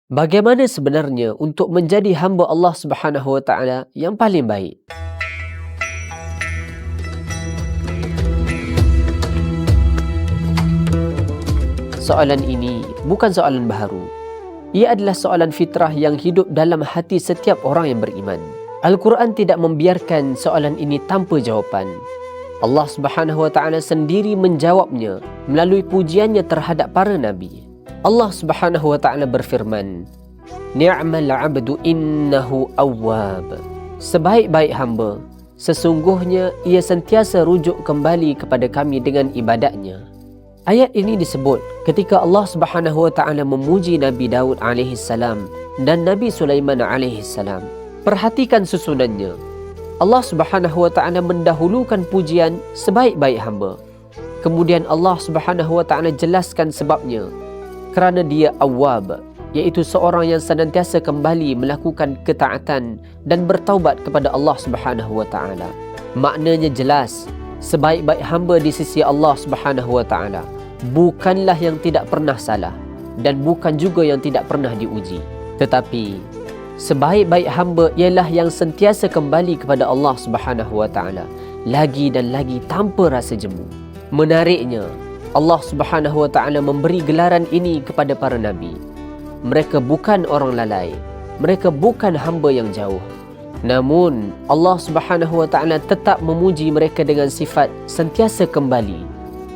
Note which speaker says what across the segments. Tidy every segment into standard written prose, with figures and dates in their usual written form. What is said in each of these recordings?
Speaker 1: Bagaimana sebenarnya untuk menjadi hamba Allah Subhanahu Wa Taala yang paling baik? Soalan ini bukan soalan baharu. Ia adalah soalan fitrah yang hidup dalam hati setiap orang yang beriman. Al-Quran tidak membiarkan soalan ini tanpa jawapan. Allah Subhanahu Wa Taala sendiri menjawabnya melalui pujiannya terhadap para nabi. Allah Subhanahu Wa Taala berfirman, "Ni'mal 'abdu innahu awwab." Sebaik-baik hamba, sesungguhnya ia sentiasa rujuk kembali kepada kami dengan ibadatnya. Ayat ini disebut ketika Allah Subhanahu Wa Taala memuji Nabi Daud alaihi salam dan Nabi Sulaiman alaihi salam. Perhatikan susunannya. Allah Subhanahu Wa Taala mendahulukan pujian sebaik-baik hamba. Kemudian Allah Subhanahu Wa Taala jelaskan sebabnya. Kerana dia awwab, iaitu seorang yang senantiasa kembali melakukan ketaatan dan bertaubat kepada Allah Subhanahu Wa Taala. Maknanya jelas, sebaik-baik hamba di sisi Allah Subhanahu Wa Taala bukanlah yang tidak pernah salah dan bukan juga yang tidak pernah diuji. Tetapi sebaik-baik hamba ialah yang sentiasa kembali kepada Allah Subhanahu Wa Taala lagi dan lagi tanpa rasa jemu. Menariknya, Allah Subhanahu Wa Taala memberi gelaran ini kepada para nabi. Mereka bukan orang lalai, mereka bukan hamba yang jauh. Namun Allah Subhanahu Wa Taala tetap memuji mereka dengan sifat sentiasa kembali.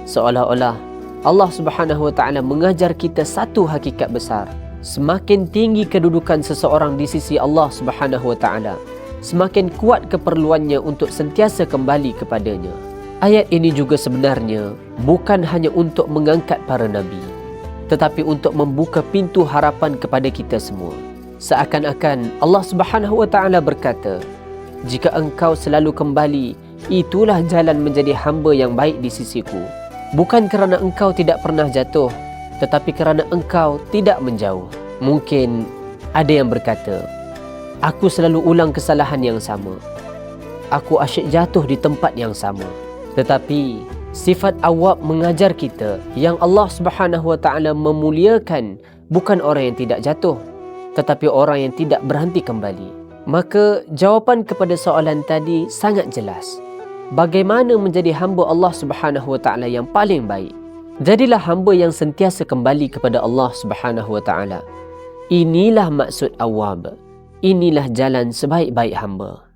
Speaker 1: Seolah-olah Allah Subhanahu Wa Taala mengajar kita satu hakikat besar. Semakin tinggi kedudukan seseorang di sisi Allah Subhanahu Wa Taala, semakin kuat keperluannya untuk sentiasa kembali kepadanya. Ayat ini juga sebenarnya bukan hanya untuk mengangkat para nabi, tetapi untuk membuka pintu harapan kepada kita semua. Seakan-akan Allah Subhanahu Wa Taala berkata, jika engkau selalu kembali, itulah jalan menjadi hamba yang baik di sisiku. Bukan kerana engkau tidak pernah jatuh, tetapi kerana engkau tidak menjauh. Mungkin ada yang berkata, aku selalu ulang kesalahan yang sama. Aku asyik jatuh di tempat yang sama. Tetapi sifat awwab mengajar kita yang Allah Subhanahu Wa Taala memuliakan bukan orang yang tidak jatuh, tetapi orang yang tidak berhenti kembali. Maka jawapan kepada soalan tadi sangat jelas. Bagaimana menjadi hamba Allah Subhanahu Wa Taala yang paling baik? Jadilah hamba yang sentiasa kembali kepada Allah Subhanahu Wa Taala. Inilah maksud awwab. Inilah jalan sebaik-baik hamba.